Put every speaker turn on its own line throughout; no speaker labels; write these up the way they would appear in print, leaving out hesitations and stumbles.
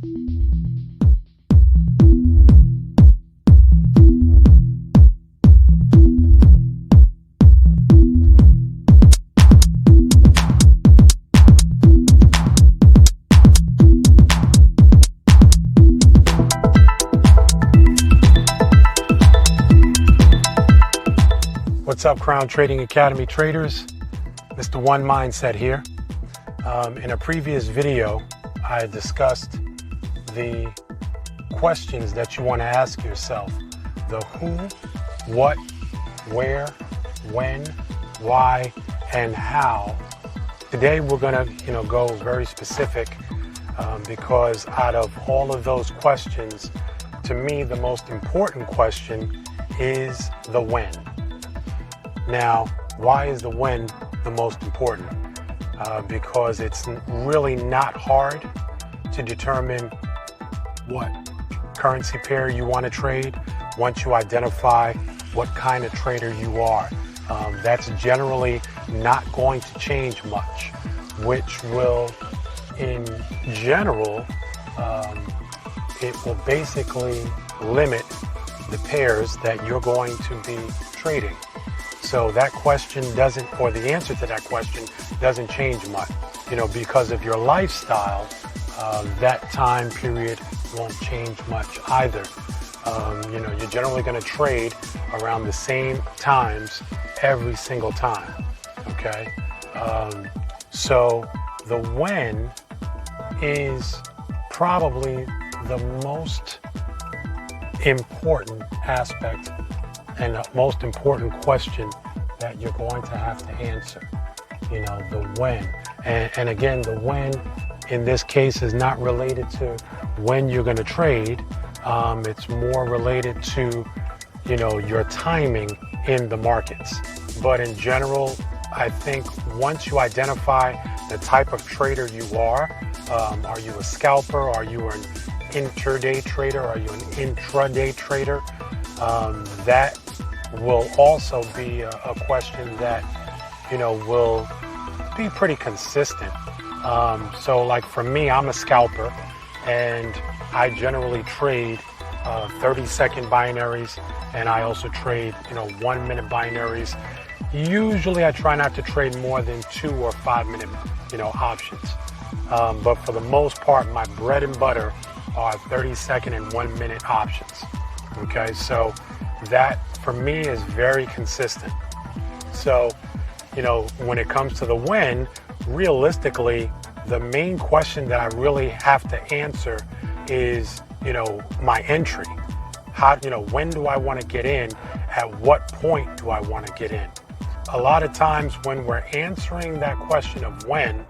What's up, Crown Trading Academy traders? Mr. One Mindset here. In a previous video, I discussed the questions that you want to ask yourself. The who, what, where, when, why, and how. Today we're going to go very specific because out of all of those questions, to me the most important question is the when. Now, why is the when the most important? Because it's really not hard to determine what currency pair you want to trade once you identify what kind of trader you are. That's generally not going to change much, which will, in general, it will basically limit the pairs that you're going to be trading. So that question doesn't, or the answer to that question doesn't change much, because of your lifestyle, that time period won't change much either. You're generally going to trade around the same times every single time, okay? So the when is probably the most important aspect and the most important question that you're going to have to answer, the when. And again, the when in this case is not related to when you're going to trade. It's more related to, your timing in the markets. But in general, I think once you identify the type of trader you are you a scalper? Are you an intraday trader? Are you an intraday trader? That will also be a question that, will be pretty consistent. So like for me, I'm a scalper and I generally trade 30-second binaries, and I also trade, 1-minute binaries. Usually I try not to trade more than 2 or 5-minute, options. But for the most part, my bread and butter are 30-second and 1-minute options. Okay, so that for me is very consistent. So, when it comes to the when, realistically, the main question that I really have to answer is, my entry. How, when do I want to get in? At what point do I want to get in? A lot of times when we're answering that question of when,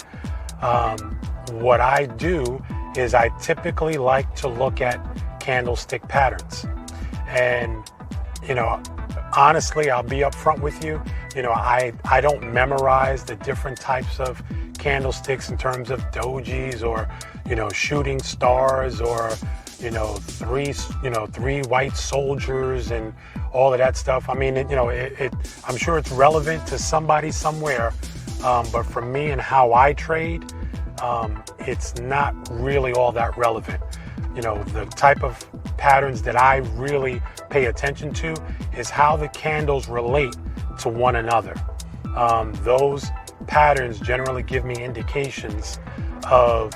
what I do is I typically like to look at candlestick patterns. And, honestly, I'll be upfront with you. I don't memorize the different types of candlesticks in terms of dojis or, shooting stars or, three white soldiers and all of that stuff. I mean, I'm sure it's relevant to somebody somewhere. But for me and how I trade, it's not really all that relevant. The type of patterns that I really pay attention to is how the candles relate to one another. Those patterns generally give me indications of,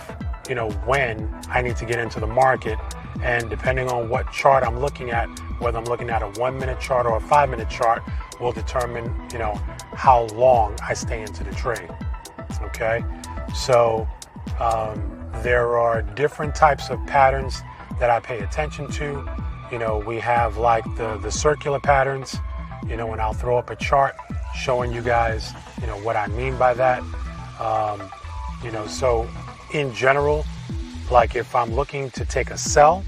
when I need to get into the market. And depending on what chart I'm looking at, whether I'm looking at a 1-minute chart or a 5-minute chart, will determine, how long I stay into the trade. Okay, so there are different types of patterns that I pay attention to. We have like the circular patterns, and I'll throw up a chart showing you guys, what I mean by that. So in general, like if I'm looking to take a sell,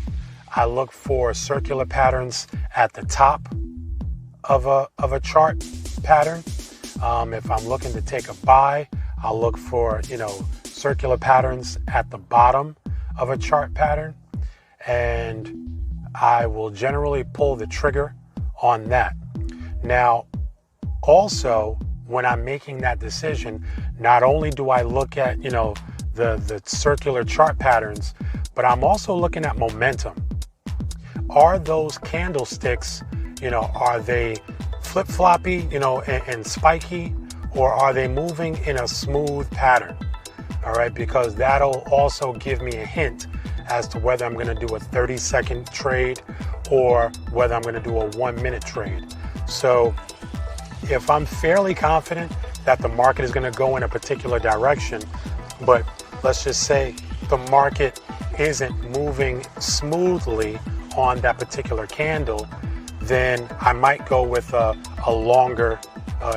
I look for circular patterns at the top of a chart pattern. If I'm looking to take a buy, I'll look for, circular patterns at the bottom of a chart pattern. And I will generally pull the trigger on that. Now, also, when I'm making that decision, not only do I look at, the circular chart patterns, but I'm also looking at momentum. Are those candlesticks, are they flip-floppy, and spiky, or are they moving in a smooth pattern? All right, because that'll also give me a hint as to whether I'm going to do a 30-second trade or whether I'm going to do a 1-minute trade. So if I'm fairly confident that the market is going to go in a particular direction, but let's just say the market isn't moving smoothly on that particular candle, then I might go with a longer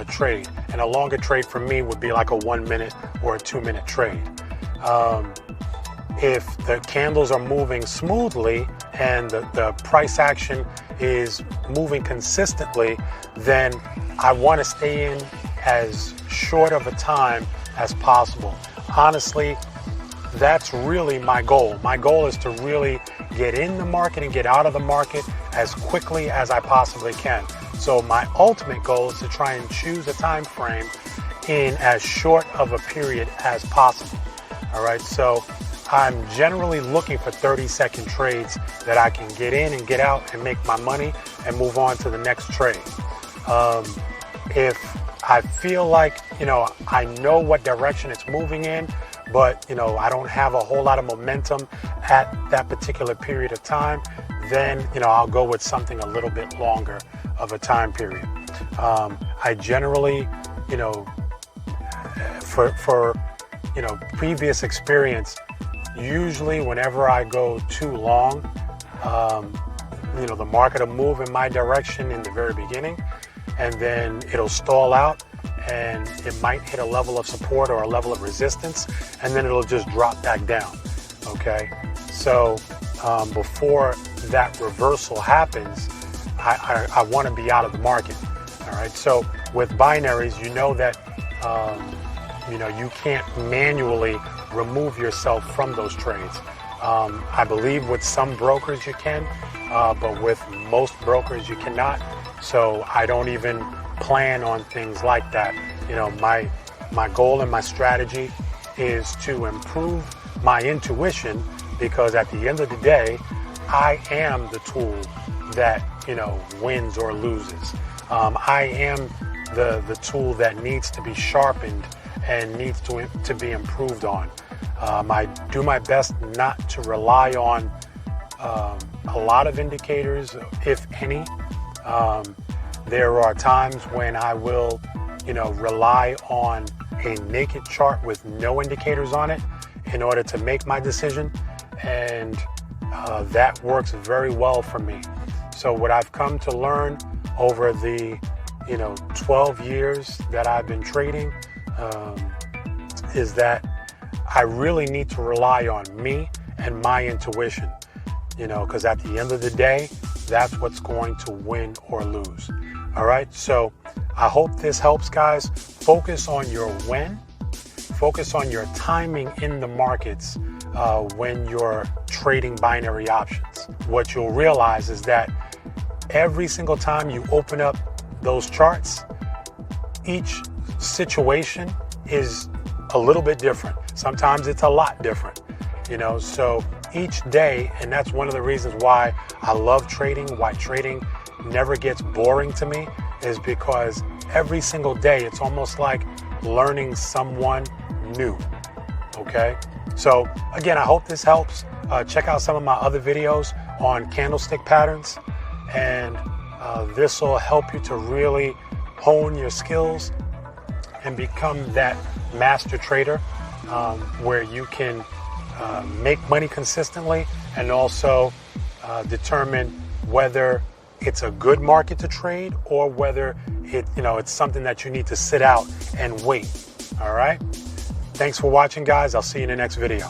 trade. And a longer trade for me would be like a 1-minute or a 2-minute trade. If the candles are moving smoothly and the price action is moving consistently, then I want to stay in as short of a time as possible. Honestly, that's really my goal. My goal is to really get in the market and get out of the market as quickly as I possibly can. So my ultimate goal is to try and choose a time frame in as short of a period as possible. All right, so I'm generally looking for 30-second trades that I can get in and get out and make my money and move on to the next trade. If I feel like, I know what direction it's moving in, but, I don't have a whole lot of momentum at that particular period of time, then, I'll go with something a little bit longer of a time period. I generally, for previous experience, usually whenever I go too long, the market will move in my direction in the very beginning, and then it'll stall out, and it might hit a level of support or a level of resistance, and then it'll just drop back down. Okay, so before that reversal happens, I want to be out of the market. All right, so with binaries, you know that you can't manually remove yourself from those trades. I believe with some brokers you can, but with most brokers you cannot. So I don't even plan on things like that. My goal and my strategy is to improve my intuition, because at the end of the day, I am the tool that wins or loses. I am the tool that needs to be sharpened and needs to be improved on. I do my best not to rely on a lot of indicators, if any. There are times when I will, rely on a naked chart with no indicators on it in order to make my decision, and that works very well for me. So what I've come to learn over the 12 years that I've been trading is that I really need to rely on me and my intuition, because at the end of the day, that's what's going to win or lose. All right, so I hope this helps, guys. Focus on your when, focus on your timing in the markets when you're trading binary options. What you'll realize is that every single time you open up those charts, each situation is a little bit different. Sometimes it's a lot different, so each day, and that's one of the reasons why I love trading, why trading never gets boring to me, is because every single day it's almost like learning someone new. Okay, so again, I hope this helps. Check out some of my other videos on candlestick patterns, and this will help you to really hone your skills and become that master trader, where you can make money consistently and also determine whether it's a good market to trade or whether it's something that you need to sit out and wait. All right. Thanks for watching, guys. I'll see you in the next video.